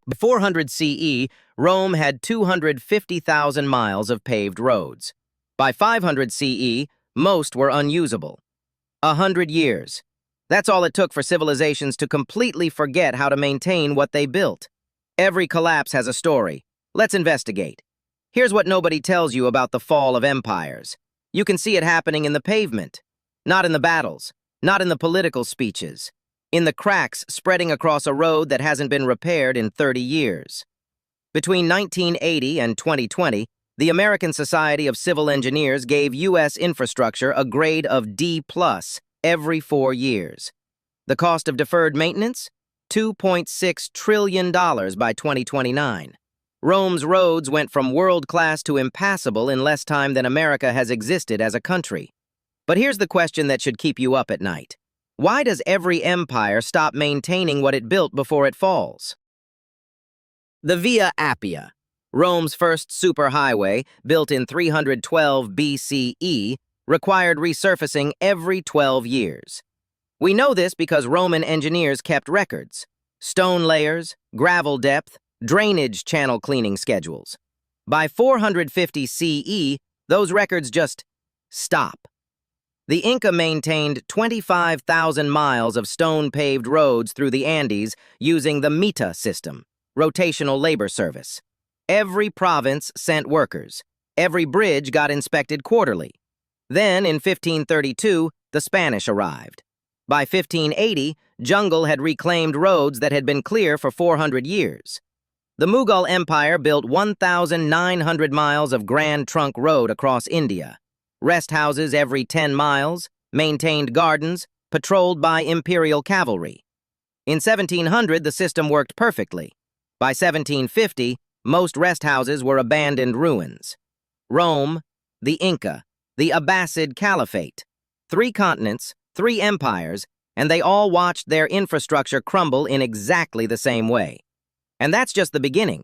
By 400 CE, Rome had 250,000 miles of paved roads. By 500 CE, most were unusable. 100 years. That's all it took for civilizations to completely forget how to maintain what they built. Every collapse has a story. Let's investigate. Here's what nobody tells you about the fall of empires. You can see it happening in the pavement. Not in the battles. Not in the political speeches. In the cracks spreading across a road that hasn't been repaired in 30 years. Between 1980 and 2020, the American Society of Civil Engineers gave U.S. infrastructure a grade of D+ every 4 years. The cost of deferred maintenance? $2.6 trillion by 2029. Rome's roads went from world-class to impassable in less time than America has existed as a country. But here's the question that should keep you up at night. Why does every empire stop maintaining what it built before it falls? The Via Appia, Rome's first superhighway, built in 312 BCE, required resurfacing every 12 years. We know this because Roman engineers kept records: stone layers, gravel depth, drainage channel cleaning schedules. By 450 CE, those records just stop. The Inca maintained 25,000 miles of stone-paved roads through the Andes using the mita system, rotational labor service. Every province sent workers. Every bridge got inspected quarterly. Then, in 1532, the Spanish arrived. By 1580, jungle had reclaimed roads that had been clear for 400 years. The Mughal Empire built 1,900 miles of Grand Trunk Road across India. Rest houses every 10 miles, maintained gardens, patrolled by imperial cavalry. In 1700, the system worked perfectly. By 1750, most rest houses were abandoned ruins. Rome, the Inca, the Abbasid Caliphate. 3 continents, 3 empires, and they all watched their infrastructure crumble in exactly the same way. And that's just the beginning,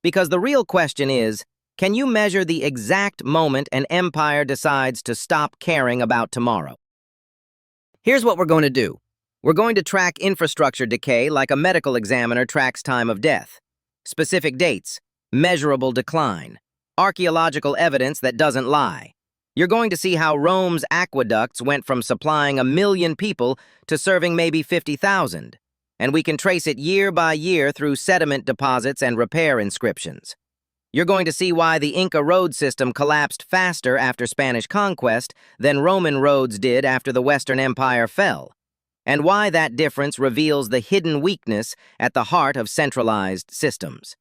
because the real question is, can you measure the exact moment an empire decides to stop caring about tomorrow? Here's what we're going to do. We're going to track infrastructure decay like a medical examiner tracks time of death. Specific dates, measurable decline, archaeological evidence that doesn't lie. You're going to see how Rome's aqueducts went from supplying 1 million people to serving maybe 50,000. And we can trace it year by year through sediment deposits and repair inscriptions. You're going to see why the Inca road system collapsed faster after Spanish conquest than Roman roads did after the Western Empire fell, and why that difference reveals the hidden weakness at the heart of centralized systems.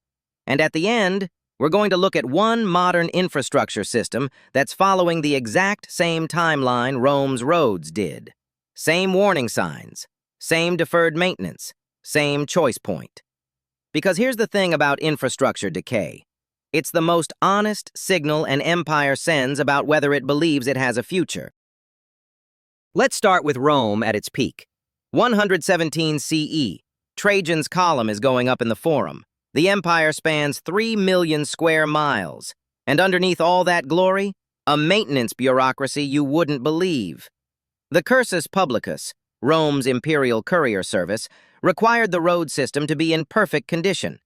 And at the end, we're going to look at one modern infrastructure system that's following the exact same timeline Rome's roads did. Same warning signs, same deferred maintenance, same choice point. Because here's the thing about infrastructure decay. It's the most honest signal an empire sends about whether it believes it has a future. Let's start with Rome at its peak. 117 CE. Trajan's column is going up in the Forum. The empire spans 3 million square miles. And underneath all that glory, a maintenance bureaucracy you wouldn't believe. The cursus publicus, Rome's imperial courier service, required the road system to be in perfect condition.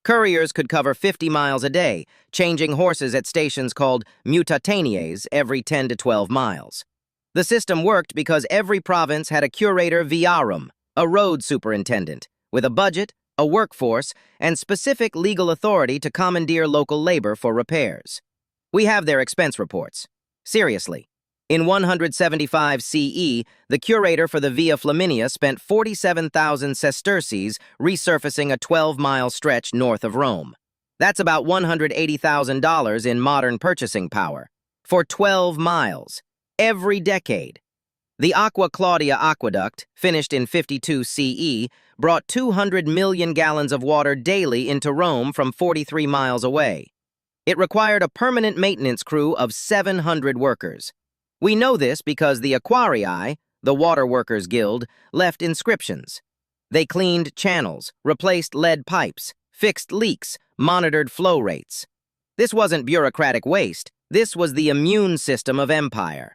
Couriers could cover 50 miles a day, changing horses at stations called mutatanies every 10 to 12 miles. The system worked because every province had a curator viarum, a road superintendent, with a budget, a workforce, and specific legal authority to commandeer local labor for repairs. We have their expense reports. Seriously. In 175 CE, the curator for the Via Flaminia spent 47,000 sesterces resurfacing a 12-mile stretch north of Rome. That's about $180,000 in modern purchasing power. For 12 miles. Every decade. The Aqua Claudia aqueduct, finished in 52 CE, brought 200 million gallons of water daily into Rome from 43 miles away. It required a permanent maintenance crew of 700 workers. We know this because the Aquarii, the Water Workers Guild, left inscriptions. They cleaned channels, replaced lead pipes, fixed leaks, monitored flow rates. This wasn't bureaucratic waste. This was the immune system of empire.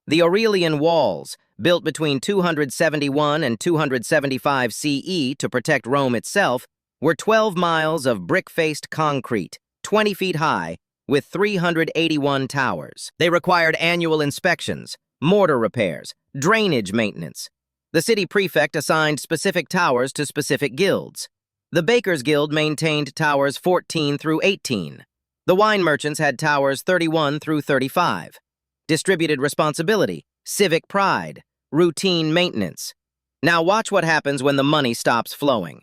The Aurelian walls, built between 271 and 275 CE to protect Rome itself, were 12 miles of brick-faced concrete, 20 feet high, with 381 towers. They required annual inspections, mortar repairs, drainage maintenance. The city prefect assigned specific towers to specific guilds. The Bakers Guild maintained towers 14 through 18. The wine merchants had towers 31 through 35. Distributed responsibility, civic pride, routine maintenance. Now watch what happens when the money stops flowing.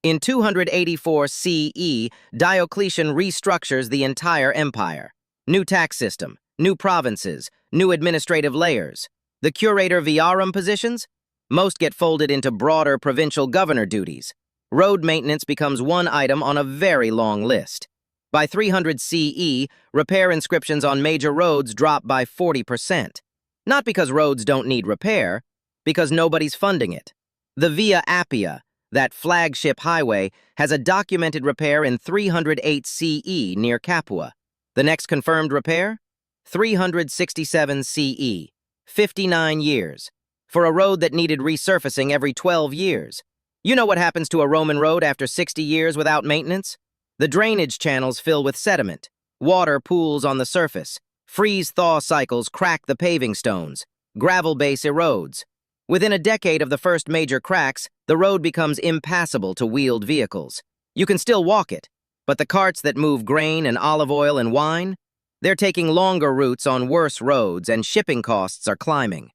In 284 CE, Diocletian restructures the entire empire. New tax system, new provinces, new administrative layers. The curator viarum positions? Most get folded into broader provincial governor duties. Road maintenance becomes one item on a very long list. By 300 CE, repair inscriptions on major roads drop by 40%. Not because roads don't need repair, because nobody's funding it. The Via Appia, that flagship highway, has a documented repair in 308 CE near Capua. The next confirmed repair? 367 CE, 59 years, for a road that needed resurfacing every 12 years. You know what happens to a Roman road after 60 years without maintenance? The drainage channels fill with sediment. Water pools on the surface. Freeze-thaw cycles crack the paving stones. Gravel base erodes. Within a decade of the first major cracks, the road becomes impassable to wheeled vehicles. You can still walk it, but the carts that move grain and olive oil and wine, they're taking longer routes on worse roads, and shipping costs are climbing.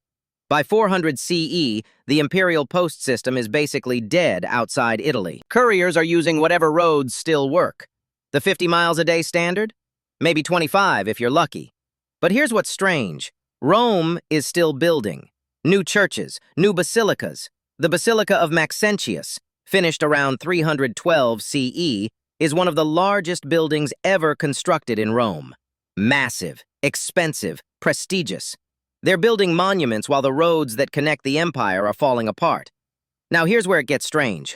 By 400 CE, the imperial post system is basically dead outside Italy. Couriers are using whatever roads still work. The 50 miles a day standard? Maybe 25 if you're lucky. But here's what's strange. Rome is still building. New churches, new basilicas. The Basilica of Maxentius, finished around 312 CE, is one of the largest buildings ever constructed in Rome. Massive, expensive, prestigious. They're building monuments while the roads that connect the empire are falling apart. Now here's where it gets strange.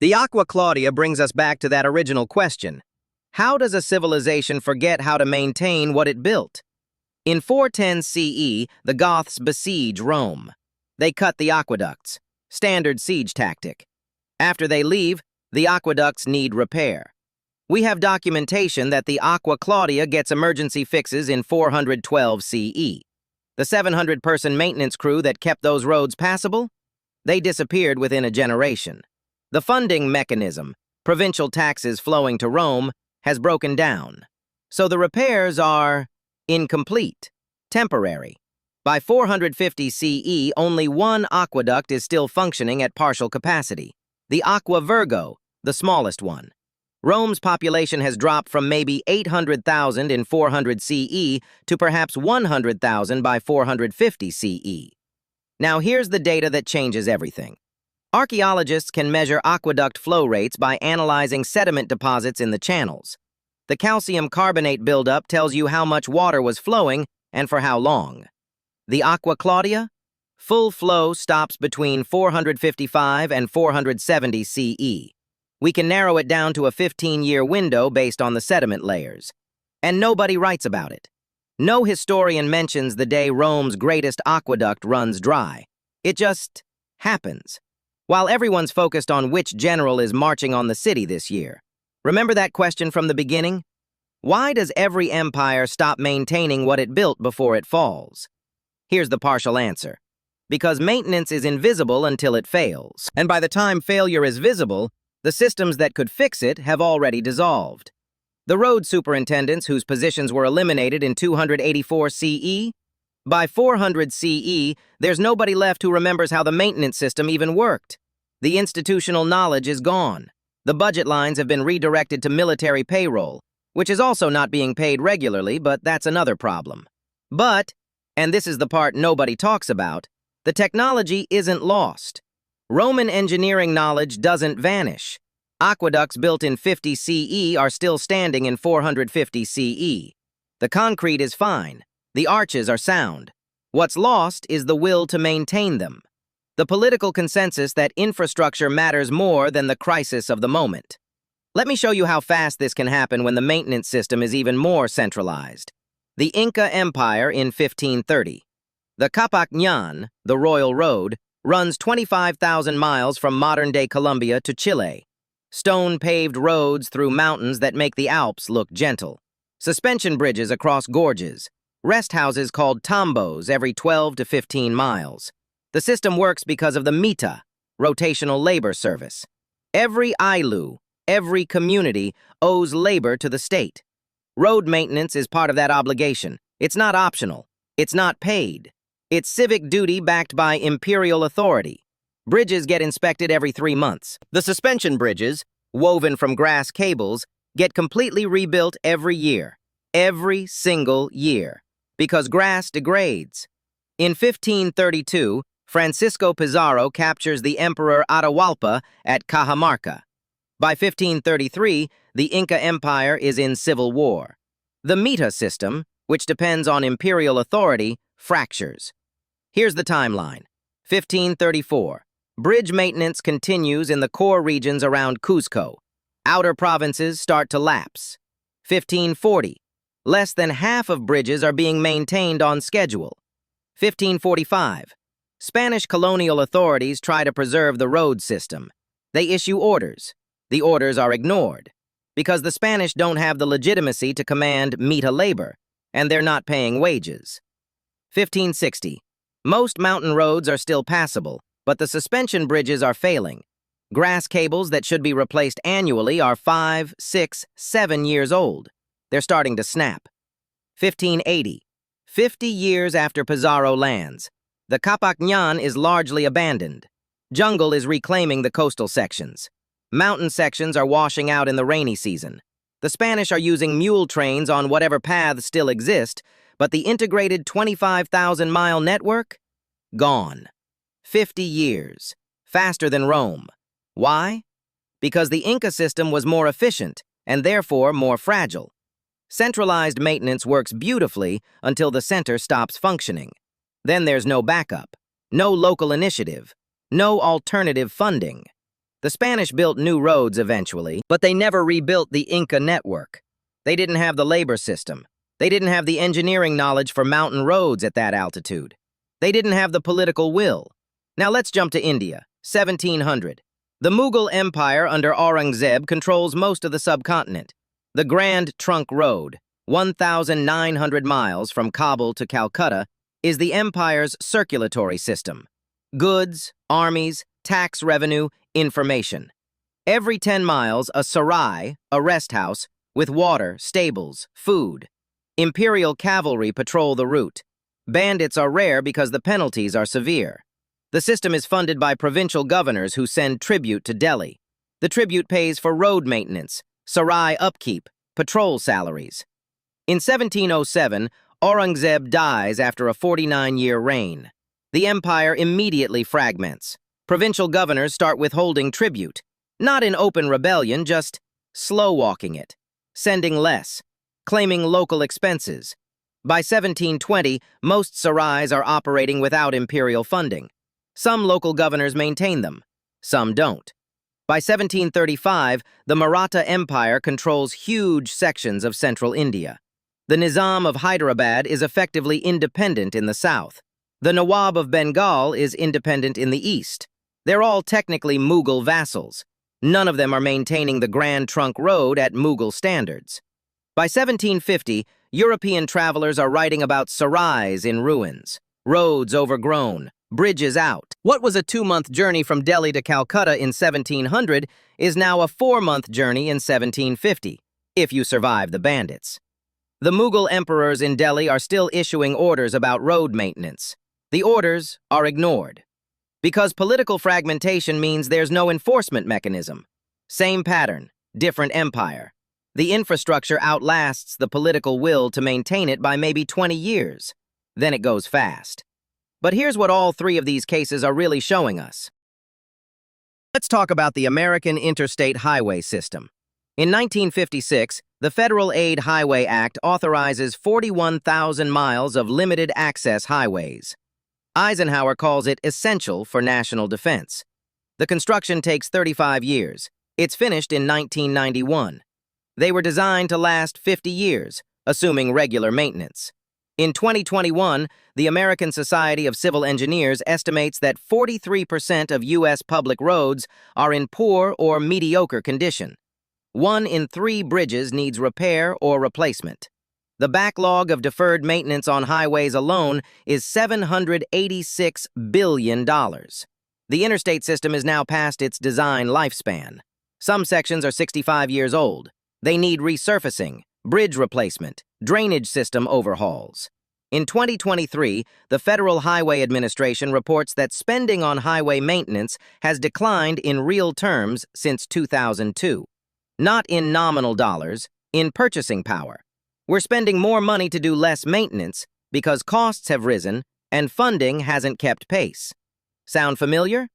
The Aqua Claudia brings us back to that original question. How does a civilization forget how to maintain what it built? In 410 CE, the Goths besiege Rome. They cut the aqueducts, standard siege tactic. After they leave, the aqueducts need repair. We have documentation that the Aqua Claudia gets emergency fixes in 412 CE. The 700-person maintenance crew that kept those roads passable? They disappeared within a generation. The funding mechanism, provincial taxes flowing to Rome, has broken down. So the repairs are incomplete, temporary. By 450 CE, only one aqueduct is still functioning at partial capacity, the Aqua Virgo, the smallest one. Rome's population has dropped from maybe 800,000 in 400 CE to perhaps 100,000 by 450 CE. Now here's the data that changes everything. Archaeologists can measure aqueduct flow rates by analyzing sediment deposits in the channels. The calcium carbonate buildup tells you how much water was flowing and for how long. The Aqua Claudia? Full flow stops between 455 and 470 CE. We can narrow it down to a 15-year window based on the sediment layers. And nobody writes about it. No historian mentions the day Rome's greatest aqueduct runs dry. It just happens. While everyone's focused on which general is marching on the city this year. Remember that question from the beginning? Why does every empire stop maintaining what it built before it falls? Here's the partial answer. Because maintenance is invisible until it fails. And by the time failure is visible, the systems that could fix it have already dissolved. The road superintendents whose positions were eliminated in 284 CE? By 400 CE, there's nobody left who remembers how the maintenance system even worked. The institutional knowledge is gone. The budget lines have been redirected to military payroll, which is also not being paid regularly, but that's another problem. But, and this is the part nobody talks about, the technology isn't lost. Roman engineering knowledge doesn't vanish. Aqueducts built in 50 CE are still standing in 450 CE. The concrete is fine. The arches are sound. What's lost is the will to maintain them. The political consensus that infrastructure matters more than the crisis of the moment. Let me show you how fast this can happen when the maintenance system is even more centralized. The Inca Empire in 1530. The Capac Ñan, the Royal Road, runs 25,000 miles from modern-day Colombia to Chile. Stone-paved roads through mountains that make the Alps look gentle. Suspension bridges across gorges. Rest houses called tombos every 12 to 15 miles. The system works because of the MITA, rotational labor service. Every ILU, every community, owes labor to the state. Road maintenance is part of that obligation. It's not optional. It's not paid. It's civic duty backed by imperial authority. Bridges get inspected every 3 months. The suspension bridges, woven from grass cables, get completely rebuilt every year. Every single year. Because grass degrades. In 1532, Francisco Pizarro captures the Emperor Atahualpa at Cajamarca. By 1533, the Inca Empire is in civil war. The MITA system, which depends on imperial authority, fractures. Here's the timeline. 1534. Bridge maintenance continues in the core regions around Cuzco. Outer provinces start to lapse. 1540. Less than half of bridges are being maintained on schedule. 1545. Spanish colonial authorities try to preserve the road system. They issue orders. The orders are ignored because the Spanish don't have the legitimacy to command MITA labor, and they're not paying wages. 1560. Most mountain roads are still passable, but the suspension bridges are failing. Grass cables that should be replaced annually are 5, 6, 7 years old. They're starting to snap. 1580. 50 years after Pizarro lands, the Capacñan is largely abandoned. Jungle is reclaiming the coastal sections. Mountain sections are washing out in the rainy season. The Spanish are using mule trains on whatever paths still exist, but the integrated 25,000-mile network? Gone. 50 years. Faster than Rome. Why? Because the Inca system was more efficient and therefore more fragile. Centralized maintenance works beautifully until the center stops functioning. Then there's no backup, no local initiative, no alternative funding. The Spanish built new roads eventually, but they never rebuilt the Inca network. They didn't have the labor system. They didn't have the engineering knowledge for mountain roads at that altitude. They didn't have the political will. Now let's jump to India, 1700. The Mughal Empire under Aurangzeb controls most of the subcontinent. The Grand Trunk Road, 1,900 miles from Kabul to Calcutta, is the empire's circulatory system. Goods, armies, tax revenue, information. Every 10 miles, a sarai, a rest house, with water, stables, food. Imperial cavalry patrol the route. Bandits are rare because the penalties are severe. The system is funded by provincial governors who send tribute to Delhi. The tribute pays for road maintenance, sarai upkeep, patrol salaries. In 1707, Aurangzeb dies after a 49-year reign. The empire immediately fragments. Provincial governors start withholding tribute, not in open rebellion, just slow-walking it, sending less, claiming local expenses. By 1720, most sarais are operating without imperial funding. Some local governors maintain them, some don't. By 1735, the Maratha Empire controls huge sections of central India. The Nizam of Hyderabad is effectively independent in the south. The Nawab of Bengal is independent in the east. They're all technically Mughal vassals. None of them are maintaining the Grand Trunk Road at Mughal standards. By 1750, European travelers are writing about sarais in ruins, roads overgrown, bridges out. What was a 2-month journey from Delhi to Calcutta in 1700 is now a 4-month journey in 1750, if you survive the bandits. The Mughal emperors in Delhi are still issuing orders about road maintenance. The orders are ignored. Because political fragmentation means there's no enforcement mechanism. Same pattern, different empire. The infrastructure outlasts the political will to maintain it by maybe 20 years. Then it goes fast. But here's what all 3 of these cases are really showing us. Let's talk about the American Interstate Highway System. In 1956, the Federal Aid Highway Act authorizes 41,000 miles of limited access highways. Eisenhower calls it essential for national defense. The construction takes 35 years. It's finished in 1991. They were designed to last 50 years, assuming regular maintenance. In 2021, the American Society of Civil Engineers estimates that 43% of U.S. public roads are in poor or mediocre condition. 1 in 3 bridges needs repair or replacement. The backlog of deferred maintenance on highways alone is $786 billion. The interstate system is now past its design lifespan. Some sections are 65 years old. They need resurfacing, bridge replacement, drainage system overhauls. In 2023, the Federal Highway Administration reports that spending on highway maintenance has declined in real terms since 2002. Not in nominal dollars, in purchasing power. We're spending more money to do less maintenance because costs have risen and funding hasn't kept pace. Sound familiar?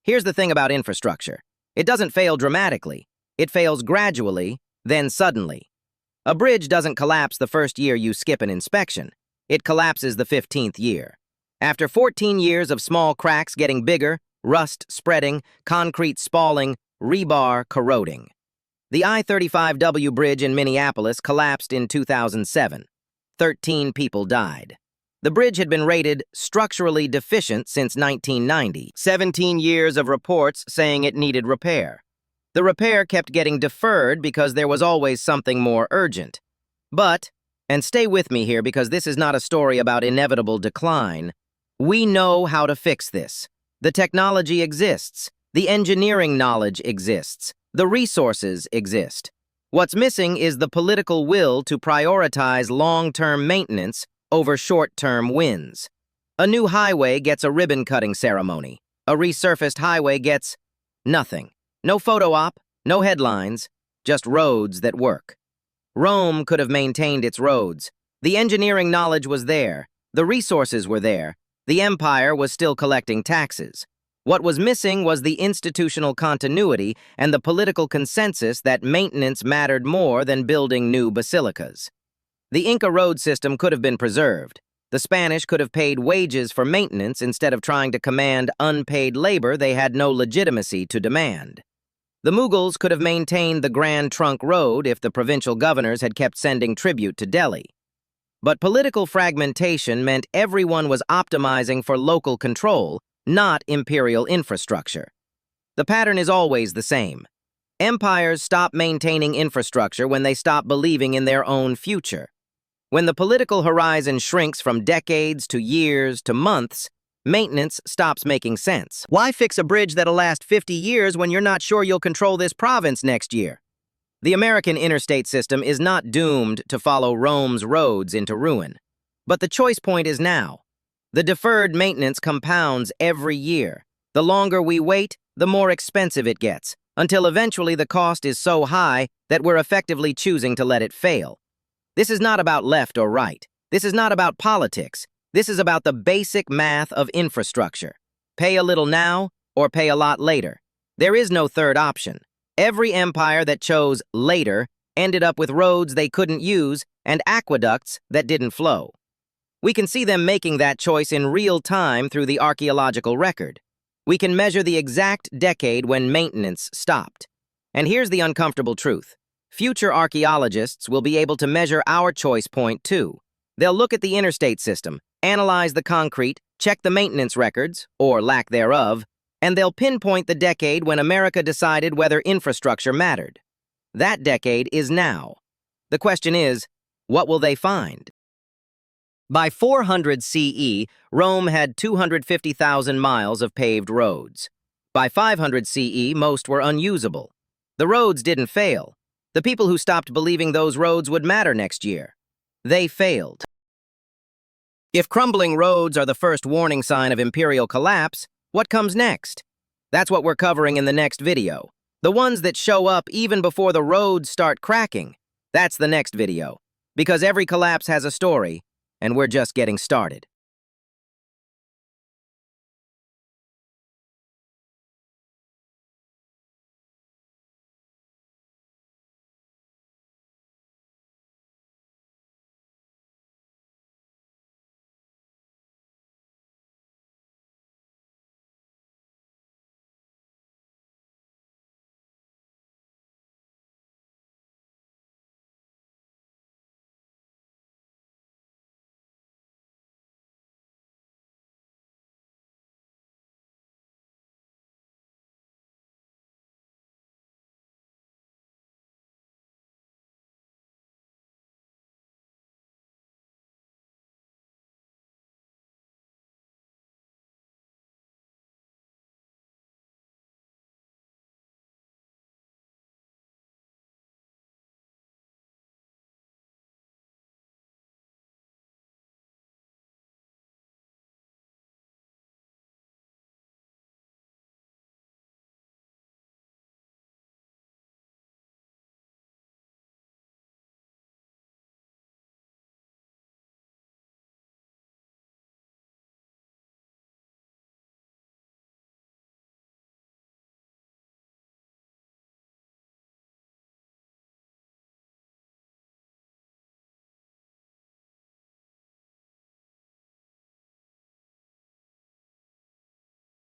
Here's the thing about infrastructure. It doesn't fail dramatically. It fails gradually, then suddenly. A bridge doesn't collapse the first year you skip an inspection. It collapses the 15th year. After 14 years of small cracks getting bigger, rust spreading, concrete spalling, rebar corroding. The I-35W bridge in Minneapolis collapsed in 2007. 13 people died. The bridge had been rated structurally deficient since 1990. 17 years of reports saying it needed repair. The repair kept getting deferred because there was always something more urgent. But, and stay with me here because this is not a story about inevitable decline, we know how to fix this. The technology exists. The engineering knowledge exists. The resources exist. What's missing is the political will to prioritize long-term maintenance over short-term wins. A new highway gets a ribbon-cutting ceremony. A resurfaced highway gets nothing. No photo op, no headlines, just roads that work. Rome could have maintained its roads. The engineering knowledge was there. The resources were there. The empire was still collecting taxes. What was missing was the institutional continuity and the political consensus that maintenance mattered more than building new basilicas. The Inca road system could have been preserved. The Spanish could have paid wages for maintenance instead of trying to command unpaid labor they had no legitimacy to demand. The Mughals could have maintained the Grand Trunk Road if the provincial governors had kept sending tribute to Delhi. But political fragmentation meant everyone was optimizing for local control, not imperial infrastructure. The pattern is always the same. Empires stop maintaining infrastructure when they stop believing in their own future. When the political horizon shrinks from decades to years to months, maintenance stops making sense. Why fix a bridge that'll last 50 years when you're not sure you'll control this province next year? The American interstate system is not doomed to follow Rome's roads into ruin. But the choice point is now. The deferred maintenance compounds every year. The longer we wait, the more expensive it gets, until eventually the cost is so high that we're effectively choosing to let it fail. This is not about left or right. This is not about politics. This is about the basic math of infrastructure. Pay a little now or pay a lot later. There is no third option. Every empire that chose later ended up with roads they couldn't use and aqueducts that didn't flow. We can see them making that choice in real time through the archaeological record. We can measure the exact decade when maintenance stopped. And here's the uncomfortable truth. Future archaeologists will be able to measure our choice point too. They'll look at the interstate system, analyze the concrete, check the maintenance records, or lack thereof, and they'll pinpoint the decade when America decided whether infrastructure mattered. That decade is now. The question is, what will they find? By 400 CE, Rome had 250,000 miles of paved roads. By 500 CE, most were unusable. The roads didn't fail. The people who stopped believing those roads would matter next year. They failed. If crumbling roads are the first warning sign of imperial collapse, what comes next? That's what we're covering in the next video. The ones that show up even before the roads start cracking. That's the next video. Because every collapse has a story, and we're just getting started.